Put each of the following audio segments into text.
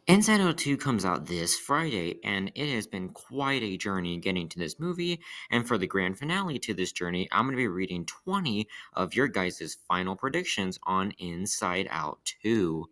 Inside Out 2 comes out this Friday, and it has been quite a journey getting to this movie. And for the grand finale to this journey, I'm going to be reading 20 of your guys' final predictions on Inside Out 2.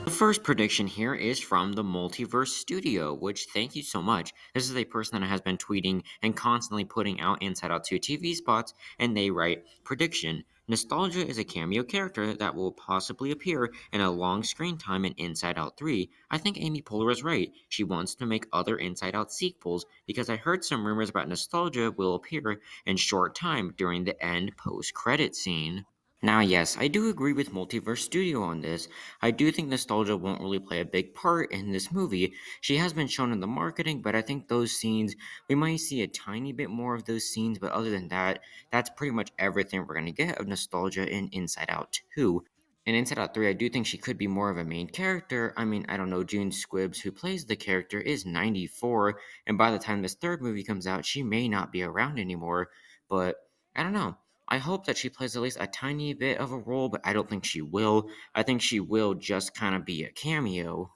The first prediction here is from the Multiverse Studio, which thank you so much. This is a person that has been tweeting and constantly putting out Inside Out 2 TV spots, and they write, Prediction. Nostalgia is a cameo character that will possibly appear in a long screen time in Inside Out 3. I think Amy Poehler is right. She wants to make other Inside Out sequels because I heard some rumors about Nostalgia will appear in short time during the end post-credit scene. Now, yes, I do agree with Multiverse Studio on this. I do think nostalgia won't really play a big part in this movie. She has been shown in the marketing, but I think those scenes, we might see a tiny bit more of those scenes, but other than that, that's pretty much everything we're going to get of nostalgia in Inside Out 2. In Inside Out 3, I do think she could be more of a main character. I mean, I don't know, June Squibbs, who plays the character, is 94, and by the time this third movie comes out, she may not be around anymore, but I don't know. I hope that she plays at least a tiny bit of a role, but I don't think she will. I think she will just kind of be a cameo.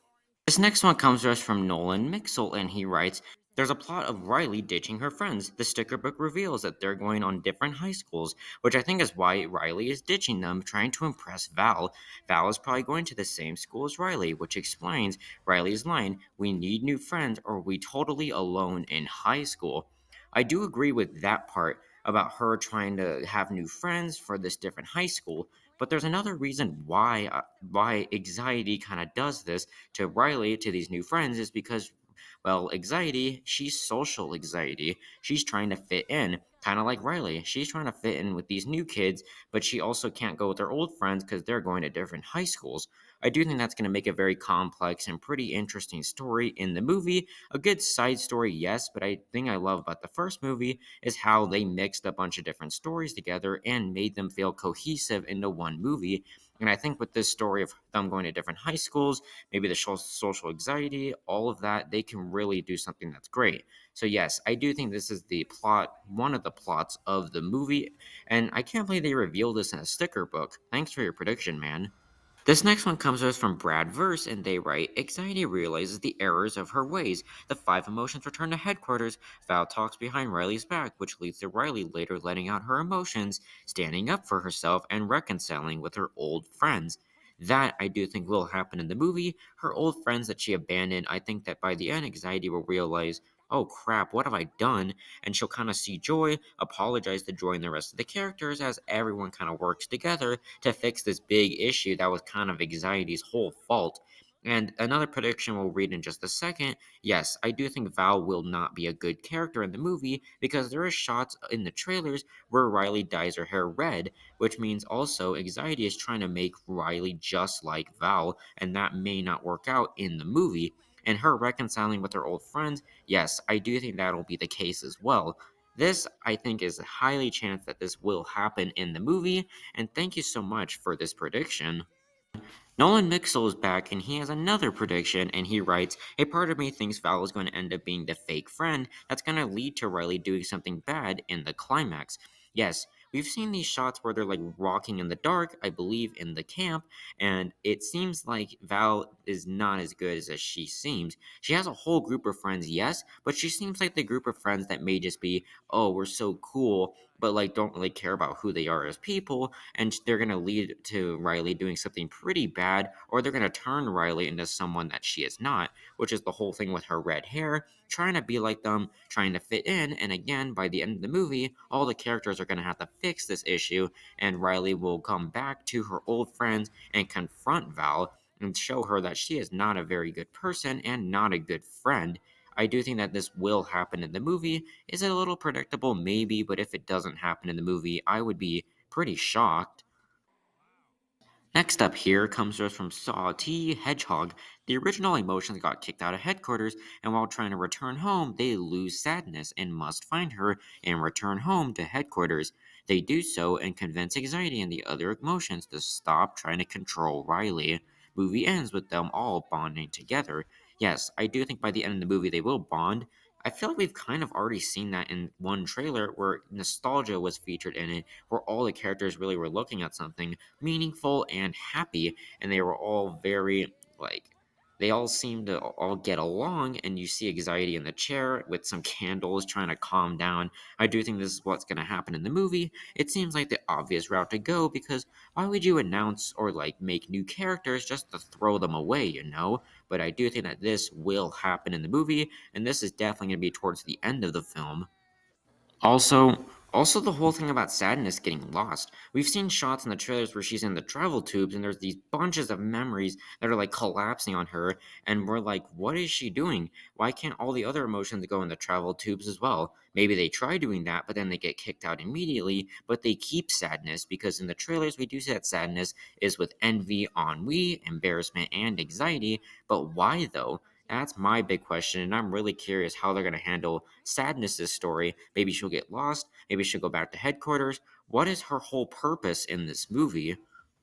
This next one comes to us from Nolan Mixel, and he writes, There's a plot of Riley ditching her friends. The sticker book reveals that they're going on different high schools, which I think is why Riley is ditching them, trying to impress Val. Val is probably going to the same school as Riley, which explains Riley's line, We need new friends or we totally alone in high school. I do agree with that part about her trying to have new friends for this different high school, but there's another reason why anxiety kind of does this to Riley, to these new friends, is because, well, anxiety, she's social anxiety. She's trying to fit in, kind of like Riley. She's trying to fit in with these new kids, but she also can't go with her old friends because they're going to different high schools. I do think that's going to make a very complex and pretty interesting story in the movie. A good side story, yes, but I think I love about the first movie is how they mixed a bunch of different stories together and made them feel cohesive into one movie. And I think with this story of them going to different high schools, maybe the social anxiety, all of that, they can really do something that's great. So yes, I do think this is the plot, one of the plots of the movie, and I can't believe they revealed this in a sticker book. Thanks for your prediction, man. This next one comes to us from Brad Verse, and they write, Anxiety realizes the errors of her ways. The five emotions return to headquarters. Val talks behind Riley's back, which leads to Riley later letting out her emotions, standing up for herself, and reconciling with her old friends. That I do think will happen in the movie. Her old friends that she abandoned, I think that by the end, Anxiety will realize, oh crap, what have I done? And she'll kind of see Joy, apologize to Joy and the rest of the characters as everyone kind of works together to fix this big issue that was kind of Anxiety's whole fault. And another prediction we'll read in just a second. Yes, I do think Val will not be a good character in the movie because there are shots in the trailers where Riley dyes her hair red, which means also Anxiety is trying to make Riley just like Val, and that may not work out in the movie. And her reconciling with her old friends, yes, I do think that'll be the case as well. This, I think, is a highly chance that this will happen in the movie, and thank you so much for this prediction. Nolan Mixel is back and he has another prediction and he writes, A part of me thinks Val is going to end up being the fake friend that's going to lead to Riley doing something bad in the climax. Yes, we've seen these shots where they're like walking in the dark, I believe, in the camp, and it seems like Val is not as good as she seems. She has a whole group of friends, yes, but she seems like the group of friends that may just be, oh, we're so cool, but like don't really care about who they are as people, and they're going to lead to Riley doing something pretty bad, or they're going to turn Riley into someone that she is not, which is the whole thing with her red hair, trying to be like them, trying to fit in, and again, by the end of the movie, all the characters are going to have to fix this issue, and Riley will come back to her old friends and confront Val and show her that she is not a very good person and not a good friend. I do think that this will happen in the movie. Is it a little predictable? Maybe, but if it doesn't happen in the movie, I would be pretty shocked. Next up here comes to us from Saw T. Hedgehog. The original emotions got kicked out of headquarters, and while trying to return home, they lose sadness and must find her and return home to headquarters. They do so and convince anxiety and the other emotions to stop trying to control Riley. Movie ends with them all bonding together. Yes, I do think by the end of the movie they will bond. I feel like we've kind of already seen that in one trailer where nostalgia was featured in it, where all the characters really were looking at something meaningful and happy, and they were all very, like, they all seem to all get along, and you see anxiety in the chair with some candles trying to calm down. I do think this is what's going to happen in the movie. It seems like the obvious route to go because why would you announce or like make new characters just to throw them away, you know? But I do think that this will happen in the movie, and this is definitely going to be towards the end of the film. Also the whole thing about Sadness getting lost. We've seen shots in the trailers where she's in the travel tubes and there's these bunches of memories that are like collapsing on her, and we're like, what is she doing? Why can't all the other emotions go in the travel tubes as well? Maybe they try doing that, but then they get kicked out immediately, but they keep Sadness because in the trailers we do see that Sadness is with envy, ennui, embarrassment, and anxiety, but why though? That's my big question, and I'm really curious how they're going to handle Sadness's story. Maybe she'll get lost. Maybe she'll go back to headquarters. What is her whole purpose in this movie?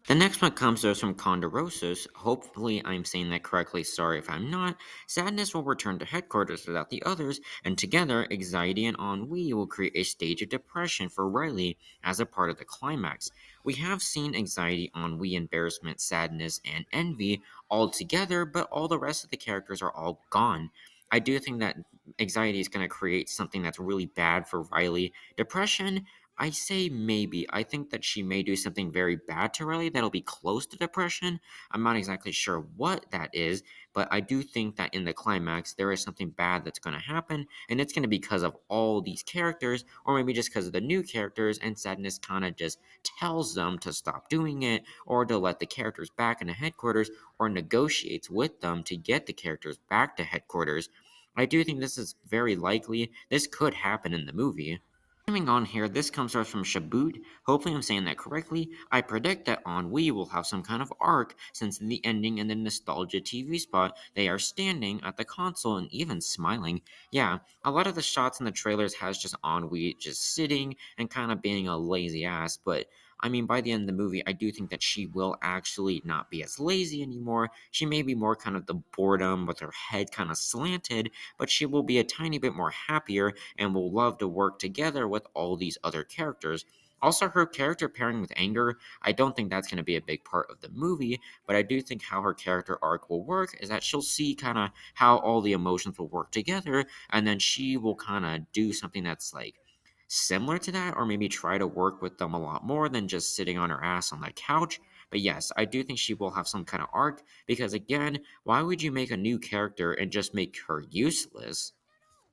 The next one comes to us from Condorosos. Hopefully, I'm saying that correctly. Sorry if I'm not. Sadness will return to headquarters without the others, and together, anxiety and ennui will create a stage of depression for Riley as a part of the climax. We have seen anxiety, ennui, embarrassment, sadness, and envy all together, but all the rest of the characters are all gone. I do think that anxiety is going to create something that's really bad for Riley. Depression, I say maybe. I think that she may do something very bad to Riley that'll be close to depression. I'm not exactly sure what that is, but I do think that in the climax, there is something bad that's going to happen, and it's going to be because of all these characters, or maybe just because of the new characters, and Sadness kind of just tells them to stop doing it, or to let the characters back into headquarters, or negotiates with them to get the characters back to headquarters. I do think this is very likely. This could happen in the movie. Coming on here, this comes to us from Shaboot. Hopefully, I'm saying that correctly. I predict that Ennui will have some kind of arc, since in the ending and the nostalgia TV spot, they are standing at the console and even smiling. Yeah, a lot of the shots in the trailers has just Ennui just sitting and kind of being a lazy ass, but I mean, by the end of the movie, I do think that she will actually not be as lazy anymore. She may be more kind of the boredom with her head kind of slanted, but she will be a tiny bit more happier and will love to work together with all these other characters. Also, her character pairing with anger, I don't think that's going to be a big part of the movie, but I do think how her character arc will work is that she'll see kind of how all the emotions will work together, and then she will kind of do something that's like similar to that, or maybe try to work with them a lot more than just sitting on her ass on the couch. But yes, I do think she will have some kind of arc because, again, why would you make a new character and just make her useless?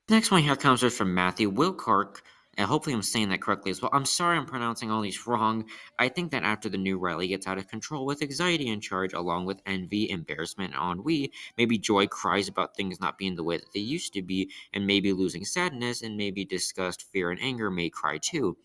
Next one here comes from Matthew Wilcock, and hopefully I'm saying that correctly as well. I'm sorry I'm pronouncing all these wrong. I think that after the new Riley gets out of control with anxiety in charge, along with envy, embarrassment, and ennui, maybe Joy cries about things not being the way that they used to be, and maybe losing sadness, and maybe disgust, fear, and anger may cry too.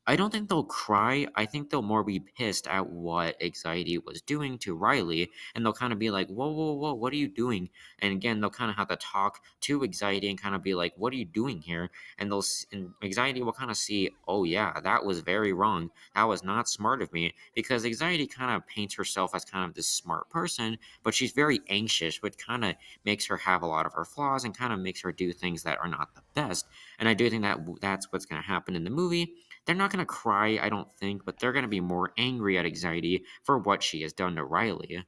I don't think they'll cry. I think they'll more be pissed at what anxiety was doing to Riley, and they'll kind of be like, "Whoa, whoa, whoa, what are you doing?" And again, they'll kind of have to talk to anxiety and kind of be like, "What are you doing here?" And and anxiety will kind of see, "Oh yeah, that was very wrong. That was not smart of me." Because anxiety kind of paints herself as kind of this smart person, but she's very anxious, which kind of makes her have a lot of her flaws and kind of makes her do things that are not the best. And I do think that that's what's going to happen in the movie. They're not going to cry, I don't think, but they're going to be more angry at anxiety for what she has done to Riley.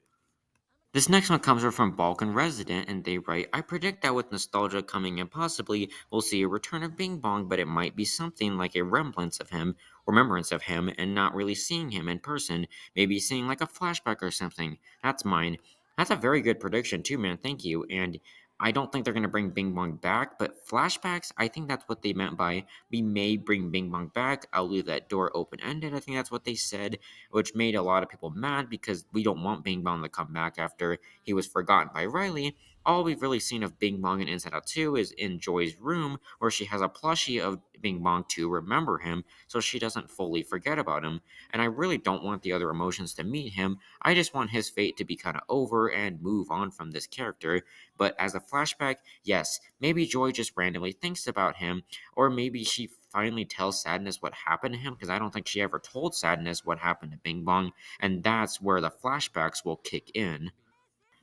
This next one comes from Balkan Resident, and they write, I predict that with nostalgia coming in possibly, we'll see a return of Bing Bong, but it might be something like a remembrance of him, and not really seeing him in person, maybe seeing like a flashback or something. That's mine. That's a very good prediction too, man, thank you, and I don't think they're going to bring Bing Bong back, but flashbacks, I think that's what they meant by, we may bring Bing Bong back, I'll leave that door open-ended, I think that's what they said, which made a lot of people mad because we don't want Bing Bong to come back after he was forgotten by Riley. All we've really seen of Bing Bong in Inside Out 2 is in Joy's room, where she has a plushie of Bing Bong to remember him, so she doesn't fully forget about him. And I really don't want the other emotions to meet him. I just want his fate to be kind of over and move on from this character. But as a flashback, yes, maybe Joy just randomly thinks about him, or maybe she finally tells Sadness what happened to him, because I don't think she ever told Sadness what happened to Bing Bong, and that's where the flashbacks will kick in.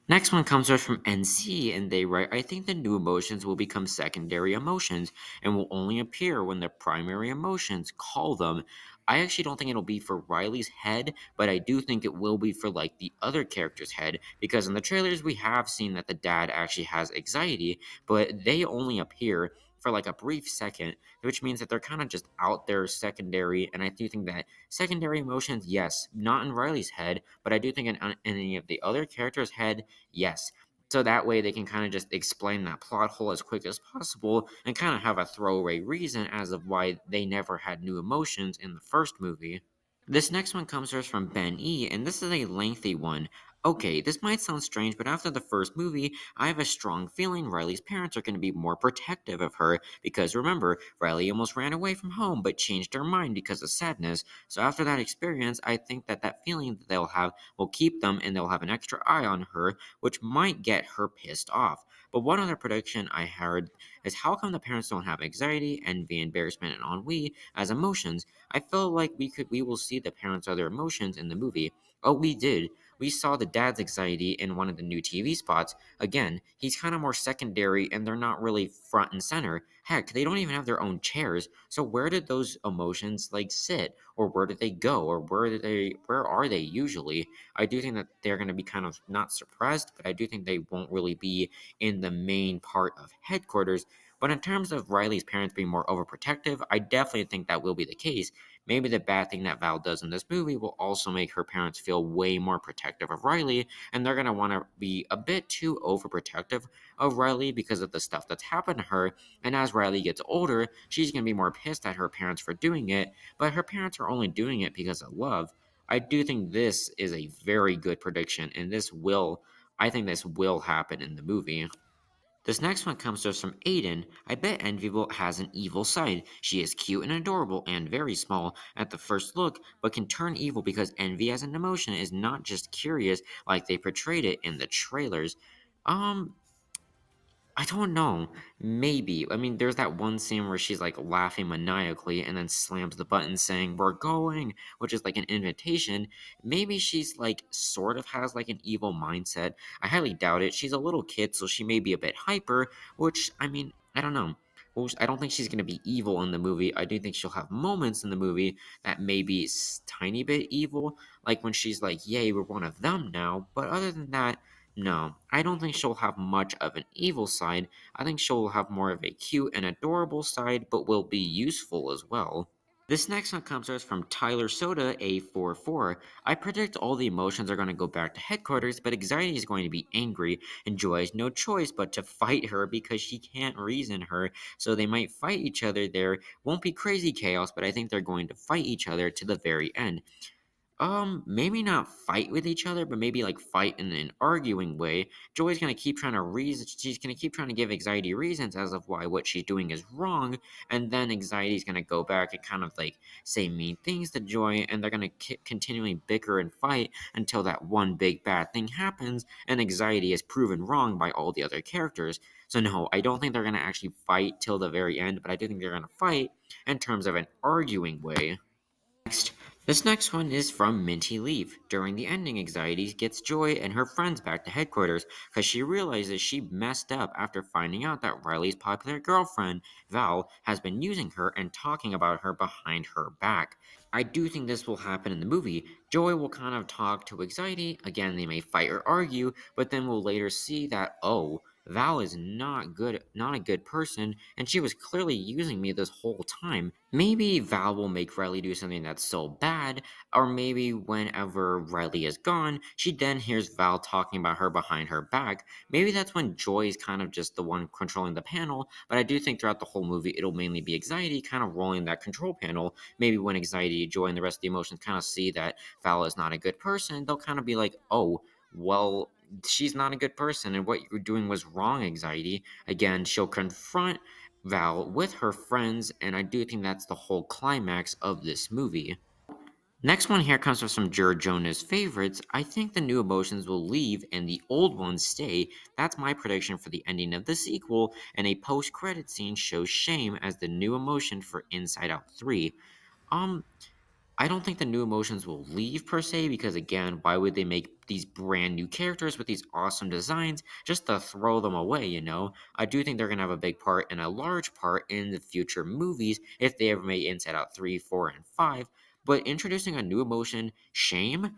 Next one comes us from NC, and they write, I think the new emotions will become secondary emotions and will only appear when the primary emotions call them. I actually don't think it'll be for Riley's head, but I do think it will be for like the other character's head, because in the trailers we have seen that the dad actually has anxiety, but they only appear for like a brief second, which means that they're kind of just out there secondary. And I do think that secondary emotions, yes, not in Riley's head, but I do think in any of the other characters' head, yes. So that way they can kind of just explain that plot hole as quick as possible and kind of have a throwaway reason as of why they never had new emotions in the first movie. This next one comes to us from Ben E, and this is a lengthy one. Okay, this might sound strange, but after the first movie, I have a strong feeling Riley's parents are going to be more protective of her because remember, Riley almost ran away from home but changed her mind because of sadness. So after that experience, I think that that feeling that they'll have will keep them and they'll have an extra eye on her, which might get her pissed off. But one other prediction I heard is how come the parents don't have anxiety, envy, embarrassment, and ennui as emotions? I feel like we will see the parents' other emotions in the movie. Oh, we did. We saw the dad's anxiety in one of the new TV spots. Again, he's kind of more secondary and they're not really front and center. Heck, they don't even have their own chairs. So where did those emotions like sit? Or where did they go? Or where are they usually? I do think that they're going to be kind of not suppressed, but I do think they won't really be in the main part of headquarters. But in terms of Riley's parents being more overprotective, I definitely think that will be the case. Maybe the bad thing that Val does in this movie will also make her parents feel way more protective of Riley, and they're going to want to be a bit too overprotective of Riley because of the stuff that's happened to her. And as Riley gets older, she's going to be more pissed at her parents for doing it, but her parents are only doing it because of love. I do think this is a very good prediction, and I think this will happen in the movie. This next one comes to us from Aiden. I bet Enviable has an evil side. She is cute and adorable and very small at the first look, but can turn evil because envy as an emotion is not just curious like they portrayed it in the trailers. Um, I don't know. Maybe. I mean, there's that one scene where she's like laughing maniacally and then slams the button saying, "We're going," which is like an invitation. Maybe she's like sort of has like an evil mindset. I highly doubt it. She's a little kid, so she may be a bit hyper, which, I mean, I don't know. Well, I don't think she's going to be evil in the movie. I do think she'll have moments in the movie that may be tiny bit evil, like when she's like, "Yay, we're one of them now." But other than that, no, I don't think she'll have much of an evil side. I think she'll have more of a cute and adorable side, but will be useful as well. This next one comes to us from Tyler Soda A44. I predict all the emotions are going to go back to headquarters, but anxiety is going to be angry, and Joy has no choice but to fight her because she can't reason her. So they might fight each other there. Won't be crazy chaos, but I think they're going to fight each other to the very end. Maybe not fight with each other, but maybe like fight in an arguing way. Joy's gonna keep trying to reason. She's gonna keep trying to give anxiety reasons as of why what she's doing is wrong, and then anxiety's gonna go back and kind of like say mean things to Joy, and they're gonna continually bicker and fight until that one big bad thing happens, and anxiety is proven wrong by all the other characters. So no, I don't think they're gonna actually fight till the very end, but I do think they're gonna fight in terms of an arguing way. Next, this next one is from Minty Leaf. During the ending, Anxiety gets Joy and her friends back to headquarters because she realizes she messed up after finding out that Riley's popular girlfriend, Val, has been using her and talking about her behind her back. I do think this will happen in the movie. Joy will kind of talk to Anxiety. Again, they may fight or argue, but then we'll later see that, oh, Val is not a good person, and she was clearly using me this whole time. Maybe Val will make Riley do something that's so bad, or maybe whenever Riley is gone, she then hears Val talking about her behind her back. Maybe that's when Joy is kind of just the one controlling the panel, but I do think throughout the whole movie it'll mainly be Anxiety kind of rolling that control panel. Maybe when Anxiety, Joy, and the rest of the emotions kind of see that Val is not a good person, they'll kind of be like, oh, well, she's not a good person, and what you're doing was wrong, Anxiety. Again, she'll confront Val with her friends, and I do think that's the whole climax of this movie. Next one here comes from some Jared Jonah's favorites. I think the new emotions will leave and the old ones stay. That's my prediction for the ending of the sequel, and a post-credit scene shows shame as the new emotion for Inside Out 3. Um, I don't think the new emotions will leave per se because again, why would they make these brand new characters with these awesome designs just to throw them away, you know? I do think they're going to have a big part and a large part in the future movies if they ever make Inside Out 3, 4 and 5, but introducing a new emotion, shame,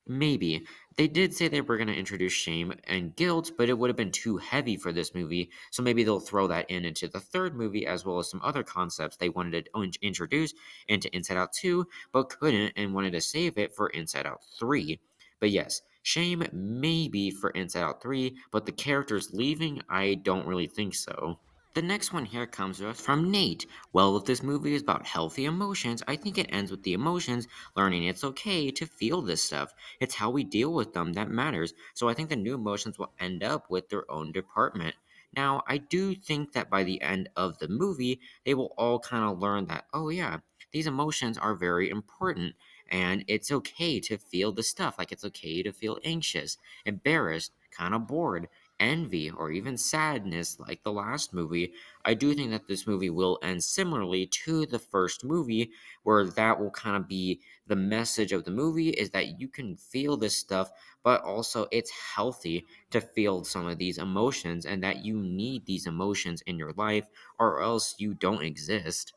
maybe. They did say they were going to introduce shame and guilt, but it would have been too heavy for this movie. So maybe they'll throw that in into the third movie as well as some other concepts they wanted to introduce into Inside Out 2, but couldn't and wanted to save it for Inside Out 3. But yes, shame maybe for Inside Out 3, but the characters leaving, I don't really think so. The next one here comes to us from Nate. Well, if this movie is about healthy emotions, I think it ends with the emotions learning it's okay to feel this stuff. It's how we deal with them that matters. So I think the new emotions will end up with their own department. Now, I do think that by the end of the movie, they will all kind of learn that, oh yeah, these emotions are very important. And it's okay to feel the stuff. Like it's okay to feel anxious, embarrassed, kind of bored, envy, or even sadness, like the last movie. I do think that this movie will end similarly to the first movie, where that will kind of be the message of the movie is that you can feel this stuff, but also it's healthy to feel some of these emotions and that you need these emotions in your life or else you don't exist.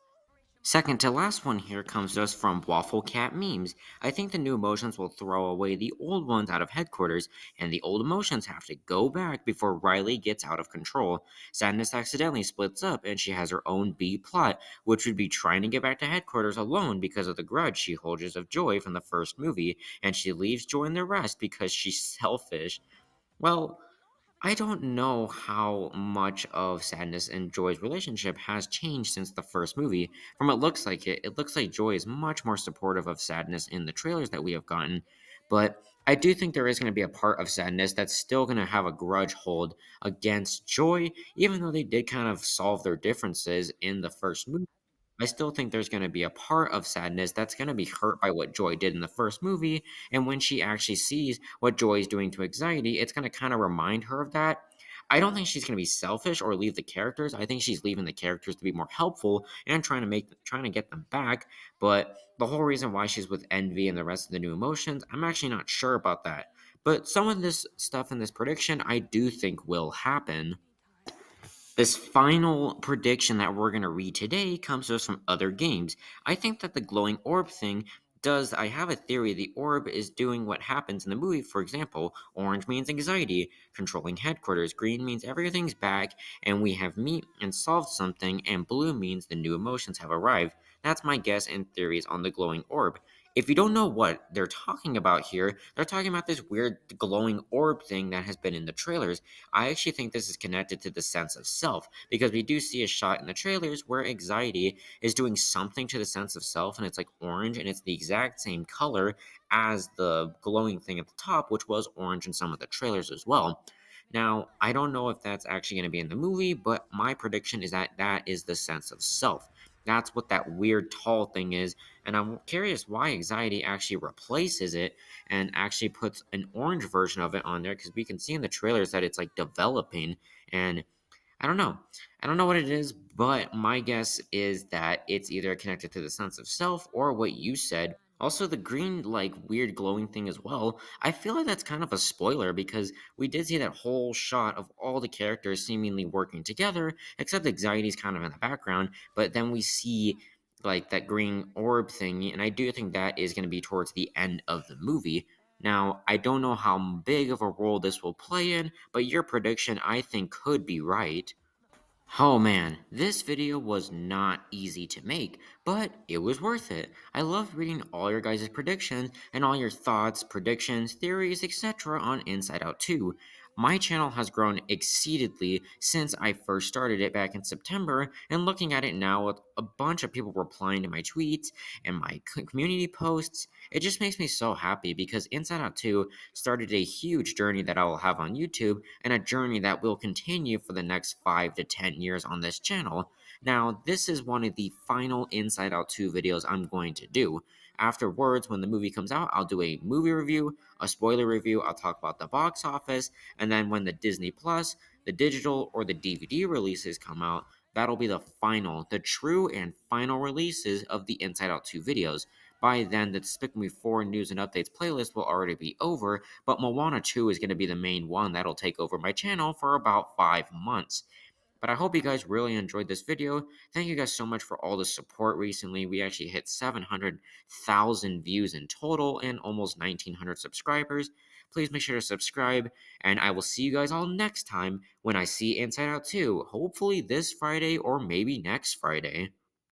Second to last one here comes to us from Waffle Cat Memes. I think the new emotions will throw away the old ones out of headquarters, and the old emotions have to go back before Riley gets out of control. Sadness accidentally splits up, and she has her own B plot, which would be trying to get back to headquarters alone because of the grudge she holds of Joy from the first movie, and she leaves Joy in the rest because she's selfish. Well, I don't know how much of Sadness and Joy's relationship has changed since the first movie. From what looks like it looks like Joy is much more supportive of Sadness in the trailers that we have gotten. But I do think there is going to be a part of Sadness that's still going to have a grudge hold against Joy, even though they did kind of solve their differences in the first movie. I still think there's gonna be a part of Sadness that's gonna be hurt by what Joy did in the first movie, and when she actually sees what Joy is doing to Anxiety, it's gonna kinda remind her of that. I don't think she's gonna be selfish or leave the characters. I think she's leaving the characters to be more helpful and trying to get them back. But the whole reason why she's with Envy and the rest of the new emotions, I'm actually not sure about that. But some of this stuff in this prediction I do think will happen. This final prediction that we're going to read today comes to us from other games. I think that the glowing orb thing does. I have a theory the orb is doing what happens in the movie. For example, orange means anxiety, controlling headquarters, green means everything's back, and we have meet and solved something, and blue means the new emotions have arrived. That's my guess and theories on the glowing orb. If you don't know what they're talking about here, they're talking about this weird glowing orb thing that has been in the trailers. I actually think this is connected to the sense of self because we do see a shot in the trailers where anxiety is doing something to the sense of self and it's like orange and it's the exact same color as the glowing thing at the top, which was orange in some of the trailers as well. Now, I don't know if that's actually going to be in the movie, but my prediction is that that is the sense of self. That's what that weird tall thing is. And I'm curious why anxiety actually replaces it and actually puts an orange version of it on there because we can see in the trailers that it's like developing and I don't know. I don't know what it is, but my guess is that it's either connected to the sense of self or what you said. Also, the green, like, weird glowing thing as well. I feel like that's kind of a spoiler because we did see that whole shot of all the characters seemingly working together, except Anxiety's kind of in the background. But then we see, like, that green orb thing, and I do think that is going to be towards the end of the movie. Now, I don't know how big of a role this will play in, but your prediction I think could be right. Oh man, this video was not easy to make, but it was worth it. I loved reading all your guys' predictions and all your thoughts, predictions, theories, etc. on Inside Out 2. My channel has grown exceedingly since I first started it back in September, and looking at it now with a bunch of people replying to my tweets and my community posts, it just makes me so happy because Inside Out 2 started a huge journey that I will have on YouTube and a journey that will continue for the next 5 to 10 years on this channel. Now, this is one of the final Inside Out 2 videos I'm going to do. Afterwards, when the movie comes out, I'll do a movie review, a spoiler review, I'll talk about the box office, and then when the Disney Plus, the digital, or the DVD releases come out, that'll be the final, the true and final releases of the Inside Out 2 videos. by then the Despicable Me 4 news and updates playlist will already be over, but Moana 2 is going to be the main one that'll take over my channel for about 5 months. But I hope you guys really enjoyed this video. Thank you guys so much for all the support recently. We actually hit 700,000 views in total and almost 1,900 subscribers. Please make sure to subscribe, and I will see you guys all next time when I see Inside Out 2. Hopefully this Friday or maybe next Friday.